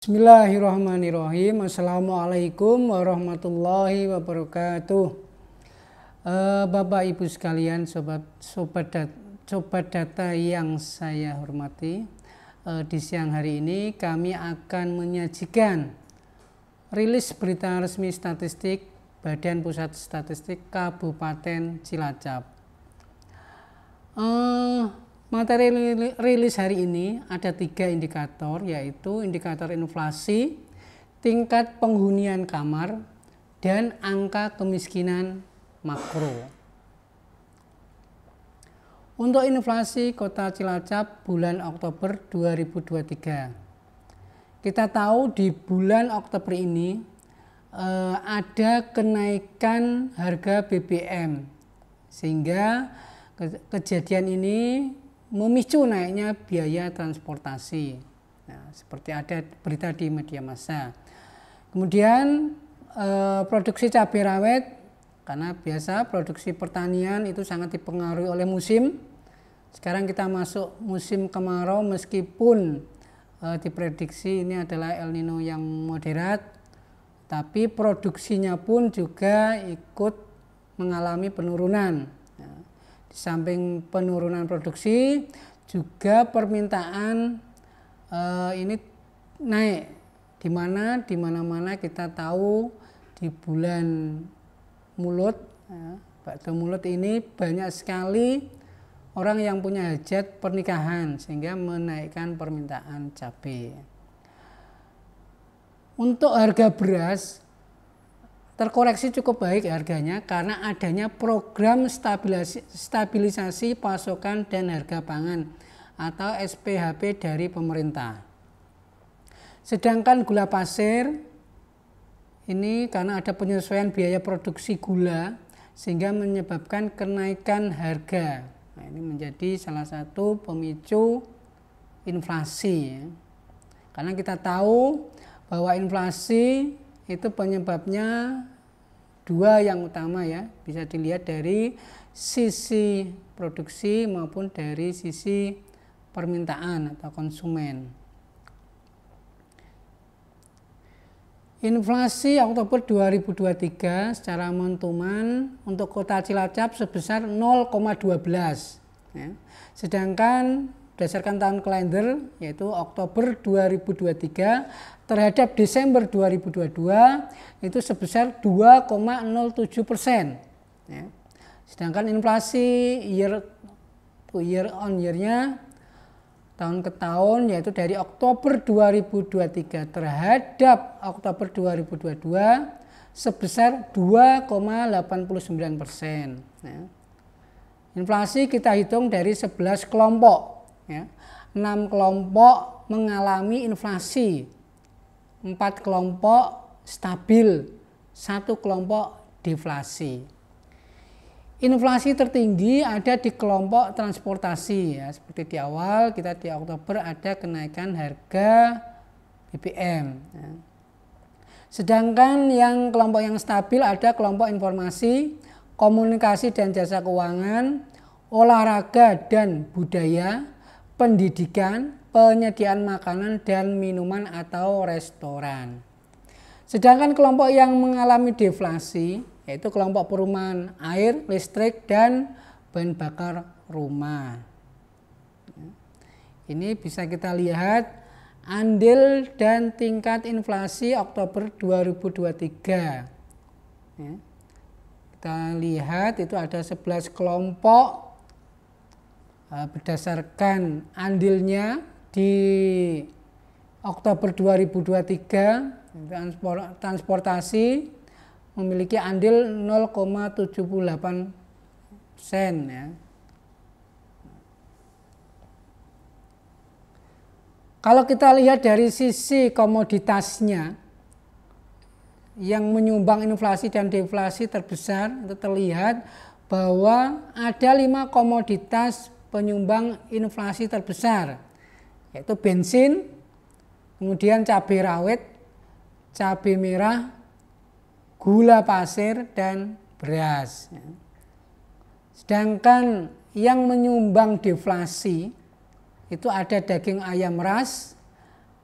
Bismillahirrahmanirrahim. Assalamualaikum warahmatullahi wabarakatuh. Bapak Ibu sekalian, sobat data yang saya hormati, di siang hari ini kami akan menyajikan rilis berita resmi statistik Badan Pusat Statistik Kabupaten Cilacap. Materi rilis hari ini ada 3 indikator, yaitu indikator inflasi, tingkat penghunian kamar, dan angka kemiskinan makro. Untuk inflasi Kota Cilacap bulan Oktober 2023. Kita tahu di bulan Oktober ini ada kenaikan harga BBM, sehingga kejadian ini memicu naiknya biaya transportasi. Nah, seperti ada berita di media massa. Kemudian produksi cabai rawit, karena biasa produksi pertanian itu sangat dipengaruhi oleh musim. Sekarang kita masuk musim kemarau, meskipun diprediksi ini adalah El Nino yang moderat, tapi produksinya pun juga ikut mengalami penurunan. Di samping penurunan produksi, juga permintaan ini naik, di mana kita tahu di bulan Mulut, bakda Mulut ini banyak sekali orang yang punya hajat pernikahan, sehingga menaikkan permintaan cabai. Untuk harga beras terkoreksi cukup baik harganya karena adanya program stabilisasi pasokan dan harga pangan atau SPHP dari pemerintah. Sedangkan gula pasir ini karena ada penyesuaian biaya produksi gula sehingga menyebabkan kenaikan harga. Nah, ini menjadi salah satu pemicu inflasi, ya. Karena kita tahu bahwa inflasi itu penyebabnya 2 yang utama, ya, bisa dilihat dari sisi produksi maupun dari sisi permintaan atau konsumen. Inflasi Oktober 2023 secara montuman untuk Kota Cilacap sebesar 0,12, ya. Sedangkan berdasarkan tahun kalender, yaitu Oktober 2023 terhadap Desember 2022 itu sebesar 2,07%, ya. Sedangkan inflasi year on year-nya tahun ke tahun, yaitu dari Oktober 2023 terhadap Oktober 2022 sebesar 2,89%, ya. Inflasi kita hitung dari 11 kelompok, ya. 6 kelompok mengalami inflasi, 4 kelompok stabil, 1 kelompok deflasi. Inflasi tertinggi ada di kelompok transportasi, ya. Seperti di awal kita di Oktober ada kenaikan harga BBM, ya. Sedangkan yang kelompok yang stabil ada kelompok informasi, komunikasi dan jasa keuangan, olahraga dan budaya, pendidikan, penyediaan makanan dan minuman atau restoran. Sedangkan kelompok yang mengalami deflasi yaitu kelompok perumahan, air, listrik, dan bahan bakar rumah. Ini bisa kita lihat andil dan tingkat inflasi Oktober 2023. Ya. Kita lihat itu ada 11 kelompok berdasarkan andilnya di Oktober 2023. Transportasi memiliki andil 0,78%, ya. Kalau kita lihat dari sisi komoditasnya yang menyumbang inflasi dan deflasi terbesar, itu terlihat bahwa ada 5 komoditas penyumbang inflasi terbesar, yaitu bensin, kemudian cabai rawit, cabai merah, gula pasir, dan beras. Sedangkan yang menyumbang deflasi itu ada daging ayam ras,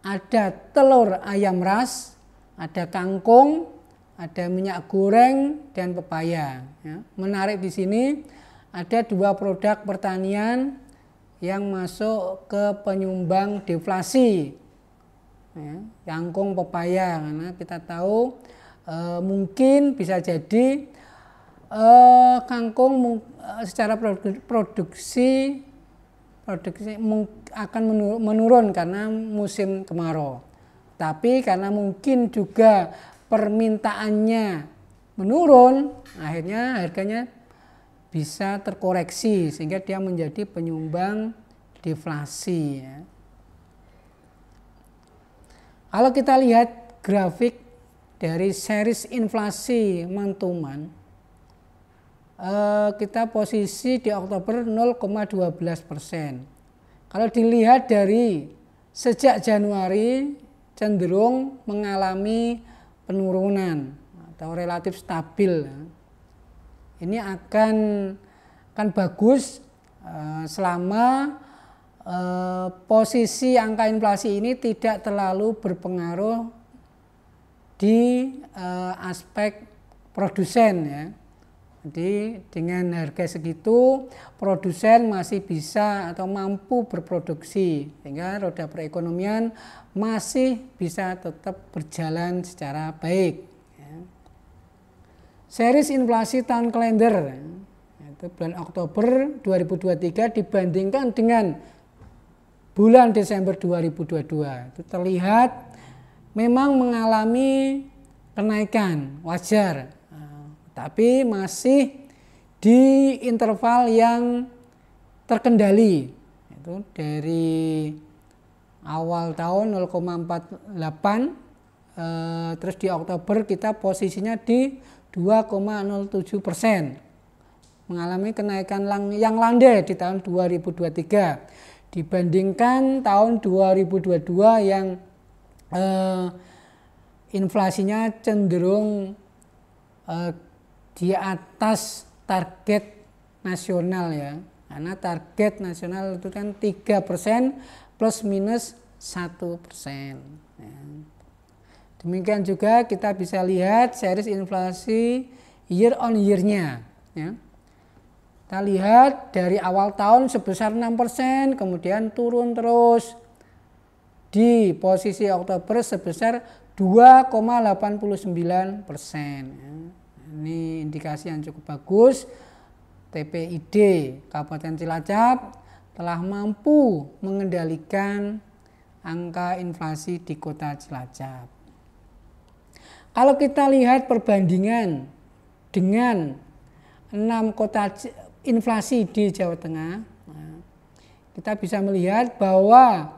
ada telur ayam ras, ada kangkung, ada minyak goreng dan pepaya. Ya. Menarik di sini ada 2 produk pertanian yang masuk ke penyumbang deflasi. Ya, kangkung, pepaya, karena kita tahu mungkin bisa jadi kangkung secara produksi akan menurun karena musim kemarau. Tapi karena mungkin juga permintaannya menurun, akhirnya harganya bisa terkoreksi sehingga dia menjadi penyumbang deflasi. Ya. Kalau kita lihat grafik dari series inflasi month-to-month, kita posisi di Oktober 0,12%. Kalau dilihat dari sejak Januari cenderung mengalami penurunan atau relatif stabil. Ini akan bagus selama posisi angka inflasi ini tidak terlalu berpengaruh di aspek produsen ya. Jadi dengan harga segitu produsen masih bisa atau mampu berproduksi sehingga roda perekonomian masih bisa tetap berjalan secara baik. Ya. Series inflasi tahun kalender yaitu bulan Oktober 2023 dibandingkan dengan bulan Desember 2022 itu terlihat memang mengalami kenaikan wajar. Tapi masih di interval yang terkendali, itu dari awal tahun 0,48, terus di Oktober kita posisinya di 2,07%, mengalami kenaikan yang landai di tahun 2023 dibandingkan tahun 2022 yang inflasinya cenderung di atas target nasional ya, karena target nasional itu kan 3% plus minus 1%. Ya. Demikian juga kita bisa lihat series inflasi year on year-nya. Ya. Kita lihat dari awal tahun sebesar 6%, kemudian turun terus di posisi Oktober sebesar 2,89%. Ya. Ini indikasi yang cukup bagus. TPID Kabupaten Cilacap telah mampu mengendalikan angka inflasi di Kota Cilacap. Kalau kita lihat perbandingan dengan 6 kota inflasi di Jawa Tengah, kita bisa melihat bahwa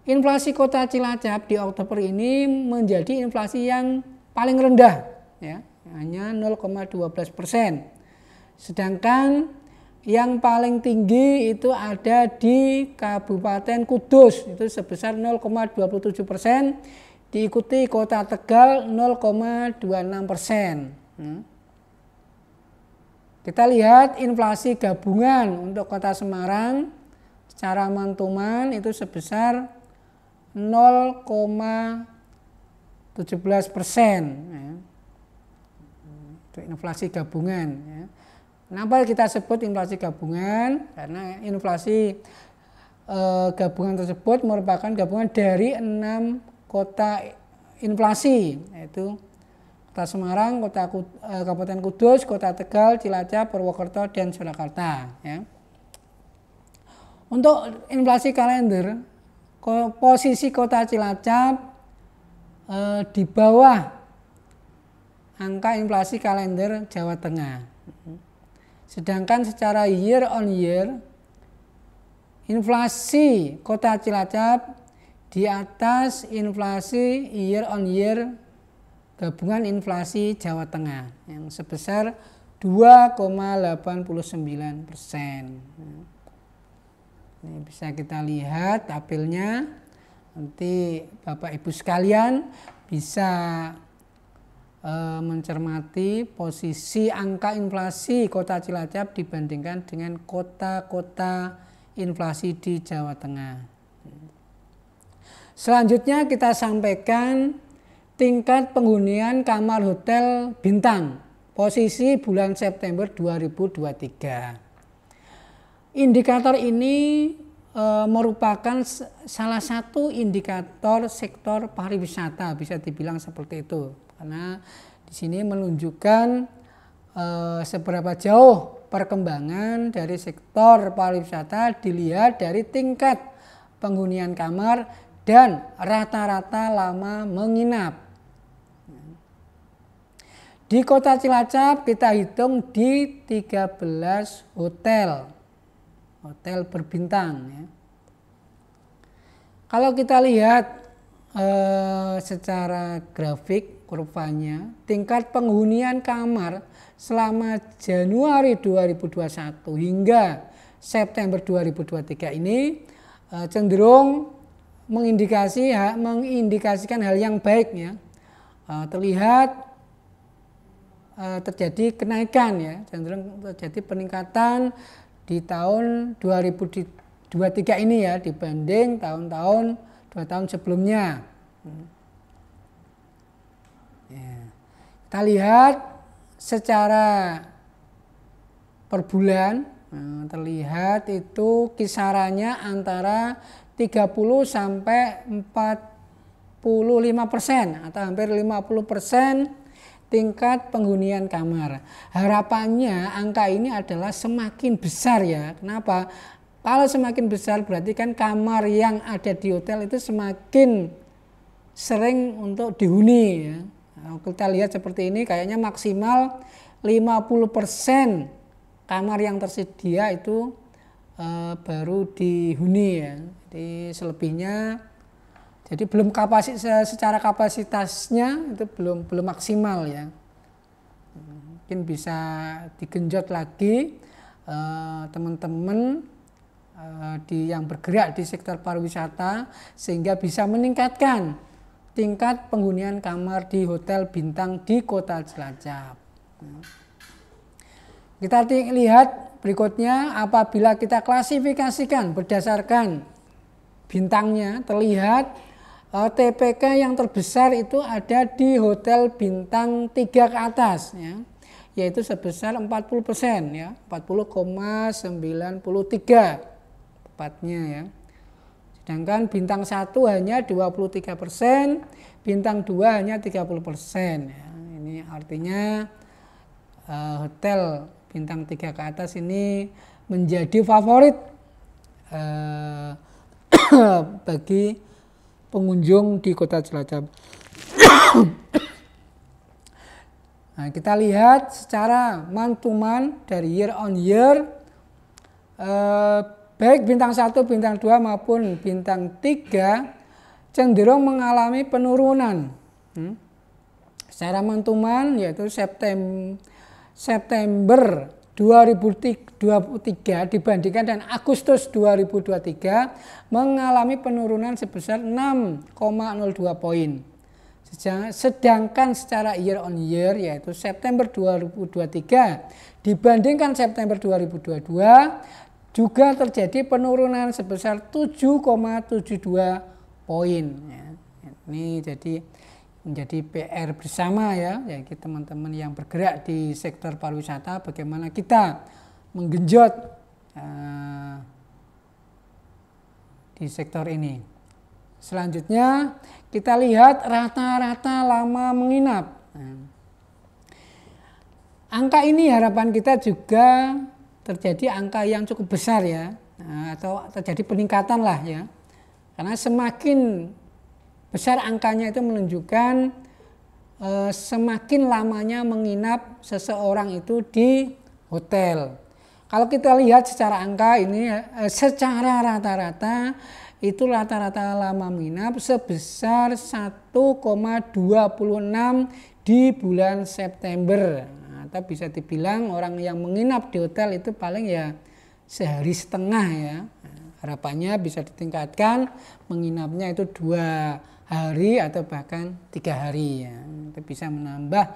inflasi Kota Cilacap di Oktober ini menjadi inflasi yang paling rendah, ya. Hanya 0,12%. Sedangkan yang paling tinggi itu ada di Kabupaten Kudus itu sebesar 0,27%, diikuti Kota Tegal 0,26%. Kita lihat inflasi gabungan untuk Kota Semarang secara month-to-month itu sebesar 0,17%. Inflasi gabungan. Ya. Kenapa kita sebut inflasi gabungan? Karena inflasi gabungan tersebut merupakan gabungan dari 6 kota inflasi, yaitu Kota Semarang, Kabupaten Kudus, Kota Tegal, Cilacap, Purwokerto, dan Surakarta. Ya. Untuk inflasi kalender, posisi Kota Cilacap di bawah angka inflasi kalender Jawa Tengah. Sedangkan secara year on year, inflasi Kota Cilacap di atas inflasi year on year gabungan inflasi Jawa Tengah yang sebesar 2,89%. Ini bisa kita lihat tabelnya. Nanti Bapak Ibu sekalian bisa mencermati posisi angka inflasi Kota Cilacap dibandingkan dengan kota-kota inflasi di Jawa Tengah. Selanjutnya kita sampaikan tingkat penghunian kamar hotel bintang posisi bulan September 2023. Indikator ini merupakan salah satu indikator sektor pariwisata, bisa dibilang seperti itu, karena di sini menunjukkan seberapa jauh perkembangan dari sektor pariwisata dilihat dari tingkat penghunian kamar dan rata-rata lama menginap. Di Kota Cilacap kita hitung di 13 hotel berbintang ya. Kalau kita lihat secara grafik kurvanya, tingkat penghunian kamar selama Januari 2021 hingga September 2023 ini cenderung mengindikasikan hal yang baik ya. Terlihat terjadi kenaikan ya, cenderung terjadi peningkatan di tahun 2023 ini ya dibanding tahun-tahun 2 tahun sebelumnya. Ya. Kita lihat secara per bulan terlihat itu kisarannya antara 30 sampai 45% atau hampir 50% tingkat penghunian kamar. Harapannya angka ini adalah semakin besar ya. Kenapa? Kalau semakin besar berarti kan kamar yang ada di hotel itu semakin sering untuk dihuni ya. Nah, kita lihat seperti ini kayaknya maksimal 50% kamar yang tersedia itu baru dihuni ya. Jadi selebihnya jadi belum secara kapasitasnya itu belum maksimal ya. Mungkin bisa digenjot lagi teman-teman yang bergerak di sektor pariwisata sehingga bisa meningkatkan tingkat penghunian kamar di hotel bintang di Kota Cilacap. Kita lihat berikutnya, apabila kita klasifikasikan berdasarkan bintangnya, terlihat TPK yang terbesar itu ada di hotel bintang 3 ke atas ya, yaitu sebesar 40% ya, 40,93 tepatnya ya. Sedangkan bintang 1 hanya 23%, bintang 2 hanya 30% ya. Ini artinya hotel bintang 3 ke atas ini menjadi favorit bagi pengunjung di Kota Cilacap. Nah, kita lihat secara month to month dari year on year, baik bintang 1, bintang 2 maupun bintang 3 cenderung mengalami penurunan. Secara month to month yaitu September 2023 dibandingkan dengan Agustus 2023 mengalami penurunan sebesar 6,02 poin. Sedangkan secara year on year yaitu September 2023 dibandingkan September 2022 juga terjadi penurunan sebesar 7,72 poin. Ini menjadi PR bersama ya, yaitu teman-teman yang bergerak di sektor pariwisata, bagaimana kita menggenjot di sektor ini. Selanjutnya kita lihat rata-rata lama menginap. Angka ini harapan kita juga terjadi angka yang cukup besar ya, atau terjadi peningkatan lah ya, karena semakin besar angkanya itu menunjukkan semakin lamanya menginap seseorang itu di hotel. Kalau kita lihat secara angka ini, secara rata-rata itu rata-rata lama menginap sebesar 1,26 di bulan September. Atau bisa dibilang orang yang menginap di hotel itu paling ya sehari setengah ya. Harapannya bisa ditingkatkan menginapnya itu 2 hari atau bahkan 3 hari ya. Itu bisa menambah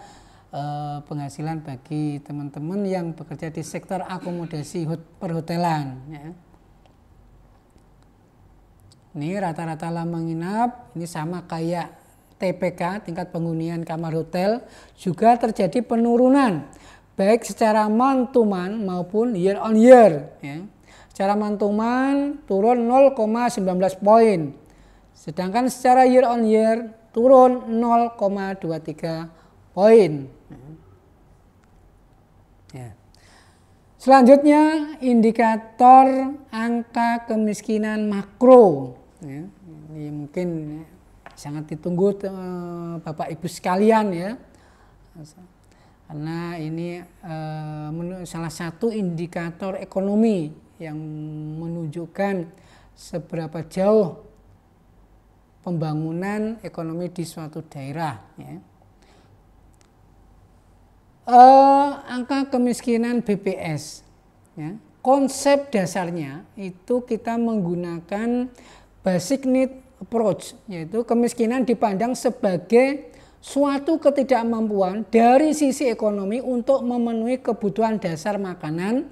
penghasilan bagi teman-teman yang bekerja di sektor akomodasi perhotelan ya. Ini rata-rata lama menginap, ini sama kayak TPK, tingkat penghunian kamar hotel, juga terjadi penurunan baik secara month to month maupun year on year. Ya. Secara month to month turun 0,19 poin, sedangkan secara year on year turun 0,23 poin. Ya. Selanjutnya indikator angka kemiskinan makro. Ya. Ini mungkin sangat ditunggu Bapak Ibu sekalian ya, karena ini salah satu indikator ekonomi yang menunjukkan seberapa jauh pembangunan ekonomi di suatu daerah. Ya. Angka kemiskinan BPS, ya. Konsep dasarnya itu kita menggunakan basic need approach, yaitu kemiskinan dipandang sebagai suatu ketidakmampuan dari sisi ekonomi untuk memenuhi kebutuhan dasar makanan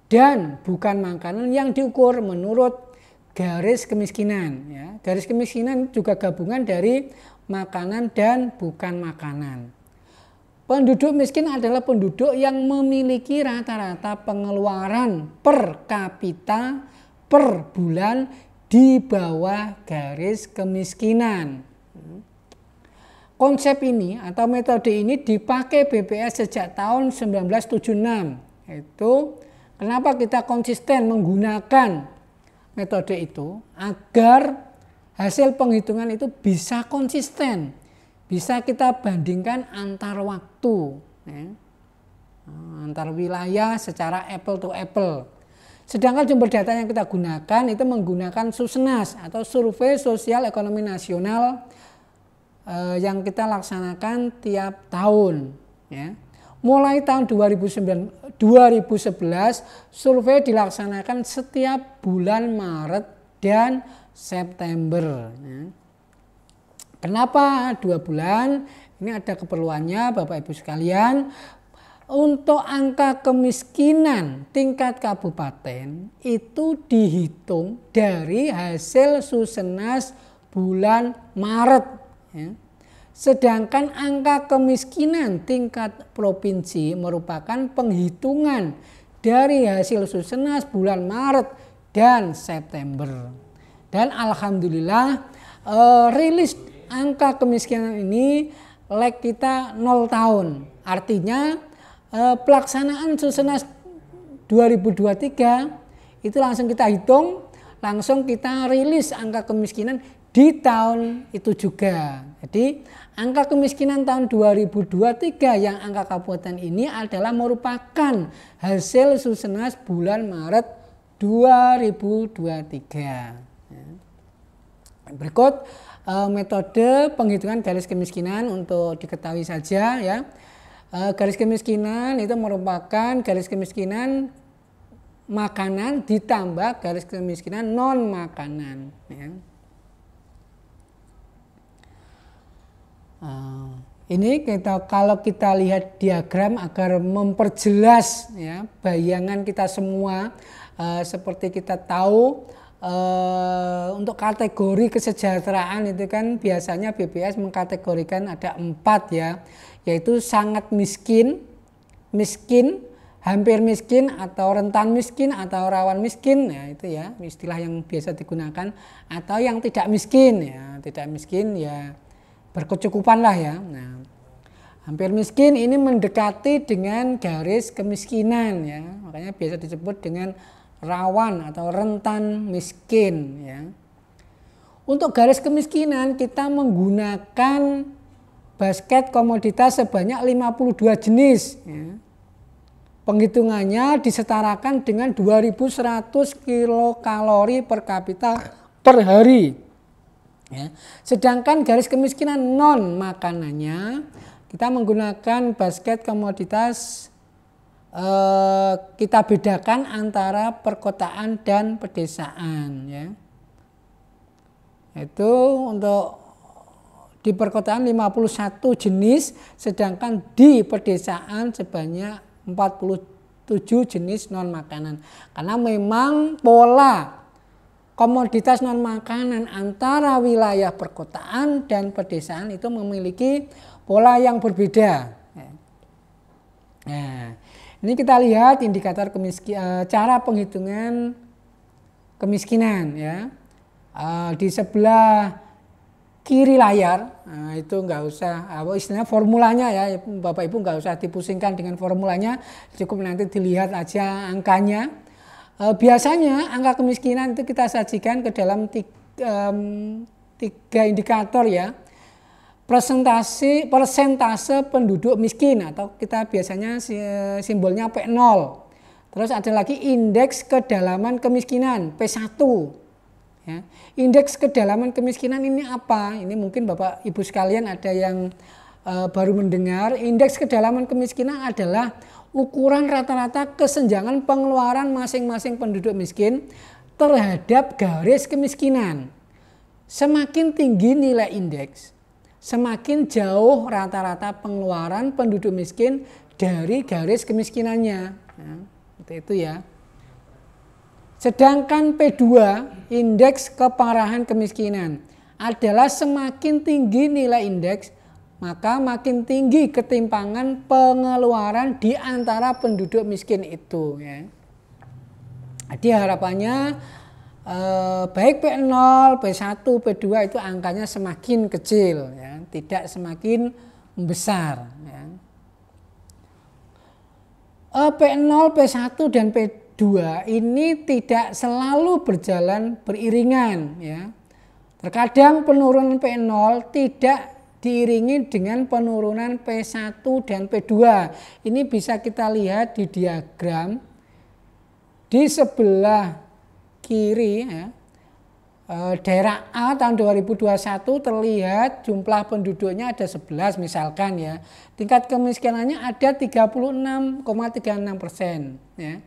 dan bukan makanan yang diukur menurut garis kemiskinan. Ya. Garis kemiskinan juga gabungan dari makanan dan bukan makanan. Penduduk miskin adalah penduduk yang memiliki rata-rata pengeluaran per kapita per bulan di bawah garis kemiskinan. Konsep ini atau metode ini dipakai BPS sejak tahun 1976. Itu kenapa kita konsisten menggunakan metode itu, agar hasil penghitungan itu bisa konsisten, bisa kita bandingkan antar waktu, ya, antar wilayah secara apple to apple. Sedangkan sumber data yang kita gunakan itu menggunakan Susenas atau Survei Sosial Ekonomi Nasional yang kita laksanakan tiap tahun. Ya. Mulai tahun 2011 survei dilaksanakan setiap bulan Maret dan September. Ya. Kenapa 2 bulan? Ini ada keperluannya Bapak Ibu sekalian. Untuk angka kemiskinan tingkat kabupaten itu dihitung dari hasil Susenas bulan Maret. Ya. Sedangkan angka kemiskinan tingkat provinsi merupakan penghitungan dari hasil Susenas bulan Maret dan September. Dan alhamdulillah rilis angka kemiskinan ini lag kita 0 tahun. Artinya pelaksanaan Susenas 2023 itu langsung kita hitung, langsung kita rilis angka kemiskinan di tahun itu juga. Jadi angka kemiskinan tahun 2023 yang angka kabupaten ini adalah merupakan hasil Susenas bulan Maret 2023. Berikut metode penghitungan garis kemiskinan untuk diketahui saja ya. Garis kemiskinan itu merupakan garis kemiskinan makanan ditambah garis kemiskinan non makanan. Ya. Ini kalau kita lihat diagram agar memperjelas ya bayangan kita semua, seperti kita tahu untuk kategori kesejahteraan itu kan biasanya BPS mengkategorikan ada 4 ya, yaitu sangat miskin, miskin, hampir miskin, atau rentan miskin, atau rawan miskin, ya itu ya istilah yang biasa digunakan, atau yang tidak miskin ya, tidak miskin ya berkecukupan lah ya. Nah, hampir miskin ini mendekati dengan garis kemiskinan ya, makanya biasa disebut dengan rawan atau rentan miskin ya. Untuk garis kemiskinan kita menggunakan basket komoditas sebanyak 52 jenis ya. Penghitungannya disetarakan dengan 2100 kilokalori per kapita per hari ya. Sedangkan garis kemiskinan non makanannya kita menggunakan basket komoditas, kita bedakan antara perkotaan dan pedesaan ya. Itu untuk di perkotaan 51 jenis, sedangkan di pedesaan sebanyak 47 jenis non makanan. Karena memang pola komoditas non makanan antara wilayah perkotaan dan pedesaan itu memiliki pola yang berbeda. Nah, ini kita lihat indikator cara penghitungan kemiskinan ya. Di sebelah kiri layar, itu nggak usah istilahnya formulanya ya, Bapak Ibu nggak usah dipusingkan dengan formulanya, cukup nanti dilihat aja angkanya. Biasanya angka kemiskinan itu kita sajikan ke dalam tiga indikator ya. Persentase penduduk miskin atau kita biasanya simbolnya P0. Terus ada lagi indeks kedalaman kemiskinan P1. Ya. Indeks kedalaman kemiskinan ini apa? Ini mungkin Bapak Ibu sekalian ada yang baru mendengar. Indeks kedalaman kemiskinan adalah ukuran rata-rata kesenjangan pengeluaran masing-masing penduduk miskin terhadap garis kemiskinan. Semakin tinggi nilai indeks, semakin jauh rata-rata pengeluaran penduduk miskin dari garis kemiskinannya. Nah, seperti itu ya. Sedangkan P2, indeks keparahan kemiskinan, adalah semakin tinggi nilai indeks, maka makin tinggi ketimpangan pengeluaran di antara penduduk miskin itu. Ya. Jadi harapannya baik P0, P1, P2 itu angkanya semakin kecil, ya, tidak semakin membesar. Ya. P0, P1 dan P2 ini tidak selalu berjalan beriringan. Ya. Terkadang penurunan P0 tidak diiringi dengan penurunan P1 dan P2. Ini bisa kita lihat di diagram di sebelah kiri ya. Daerah A tahun 2021 terlihat jumlah penduduknya ada 11 misalkan ya. Tingkat kemiskinannya ada 36,36% ya.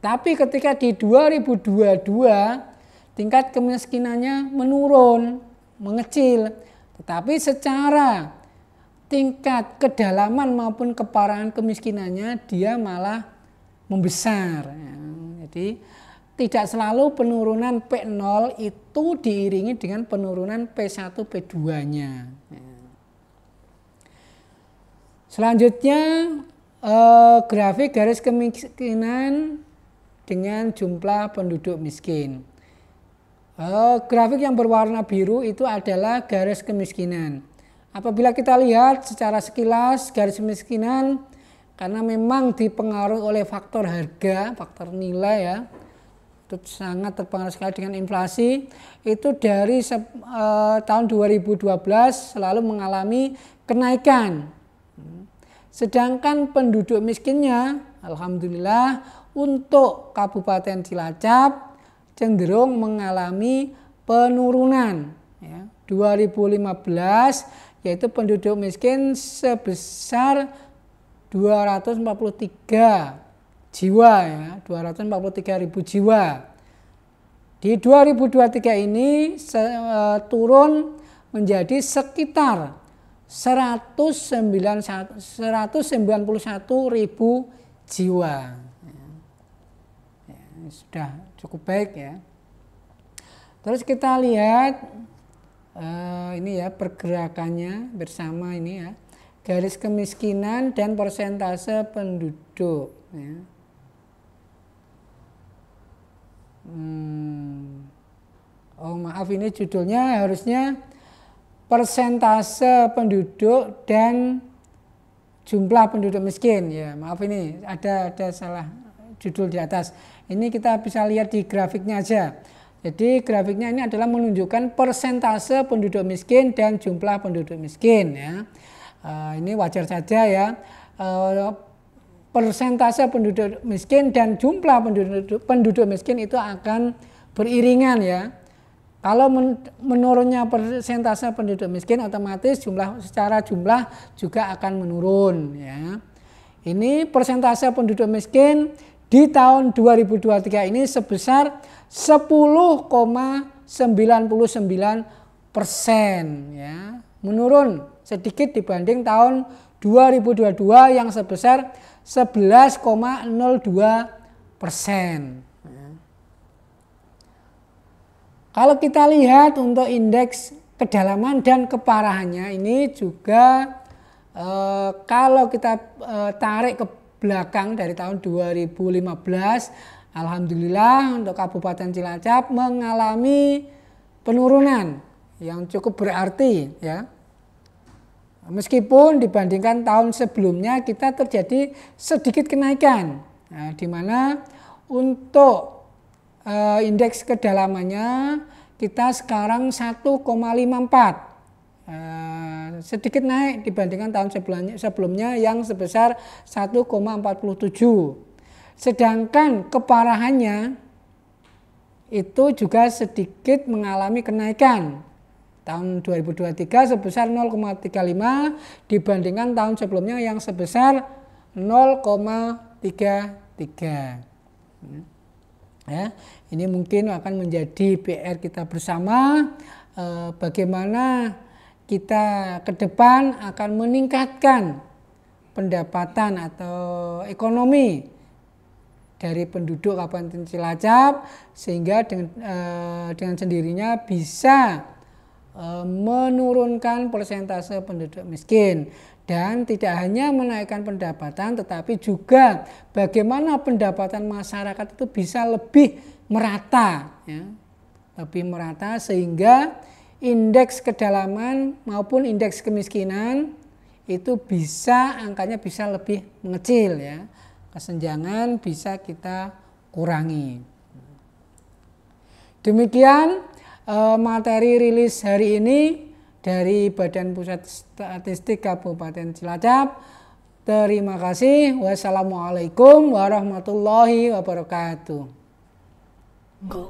Tapi ketika di 2022 tingkat kemiskinannya menurun, mengecil. Tetapi secara tingkat kedalaman maupun keparahan kemiskinannya dia malah membesar. Ya. Jadi tidak selalu penurunan P0 itu diiringi dengan penurunan P1, P2-nya. Ya. Selanjutnya grafik garis kemiskinan dengan jumlah penduduk miskin. Grafik yang berwarna biru itu adalah garis kemiskinan. Apabila kita lihat secara sekilas garis kemiskinan karena memang dipengaruhi oleh faktor harga, faktor nilai ya, itu sangat terpengaruh sekali dengan inflasi. Itu dari tahun 2012 selalu mengalami kenaikan. Sedangkan penduduk miskinnya, alhamdulillah untuk Kabupaten Cilacap cenderung mengalami penurunan. Ya. 2015 yaitu penduduk miskin sebesar 243 jiwa ya, 243.000 jiwa. Di 2023 ini turun menjadi sekitar 191.000 jiwa. Ya, sudah cukup baik ya. Terus kita lihat ini ya pergerakannya bersama ini ya. Garis kemiskinan dan persentase penduduk ya. Oh maaf, ini judulnya harusnya persentase penduduk dan jumlah penduduk miskin ya. Maaf ini ada salah judul di atas. Ini kita bisa lihat di grafiknya aja. Jadi grafiknya ini adalah menunjukkan persentase penduduk miskin dan jumlah penduduk miskin ya. Ini wajar saja ya. Persentase penduduk miskin dan jumlah penduduk miskin itu akan beriringan ya. Kalau menurunnya persentase penduduk miskin, otomatis secara jumlah juga akan menurun ya. Ini persentase penduduk miskin di tahun 2023 ini sebesar 10,99% ya. Menurun sedikit dibanding tahun 2022 yang sebesar 11,02%. Kalau kita lihat untuk indeks kedalaman dan keparahannya ini juga kalau kita tarik ke belakang dari tahun 2015, alhamdulillah untuk Kabupaten Cilacap mengalami penurunan yang cukup berarti ya. Meskipun dibandingkan tahun sebelumnya kita terjadi sedikit kenaikan, nah, di mana untuk indeks kedalamannya kita sekarang 1,54, sedikit naik dibandingkan tahun sebelumnya yang sebesar 1,47. Sedangkan keparahannya itu juga sedikit mengalami kenaikan. Tahun 2023 sebesar 0,35 dibandingkan tahun sebelumnya yang sebesar 0,33. Ya, ini mungkin akan menjadi PR kita bersama, bagaimana kita ke depan akan meningkatkan pendapatan atau ekonomi dari penduduk Kabupaten Cilacap sehingga dengan sendirinya bisa menurunkan persentase penduduk miskin, dan tidak hanya menaikkan pendapatan tetapi juga bagaimana pendapatan masyarakat itu bisa lebih merata ya, lebih merata sehingga indeks kedalaman maupun indeks kemiskinan itu bisa angkanya bisa lebih mengecil ya, kesenjangan bisa kita kurangi. Demikian materi rilis hari ini dari Badan Pusat Statistik Kabupaten Cilacap. Terima kasih. Wassalamualaikum warahmatullahi wabarakatuh. Go.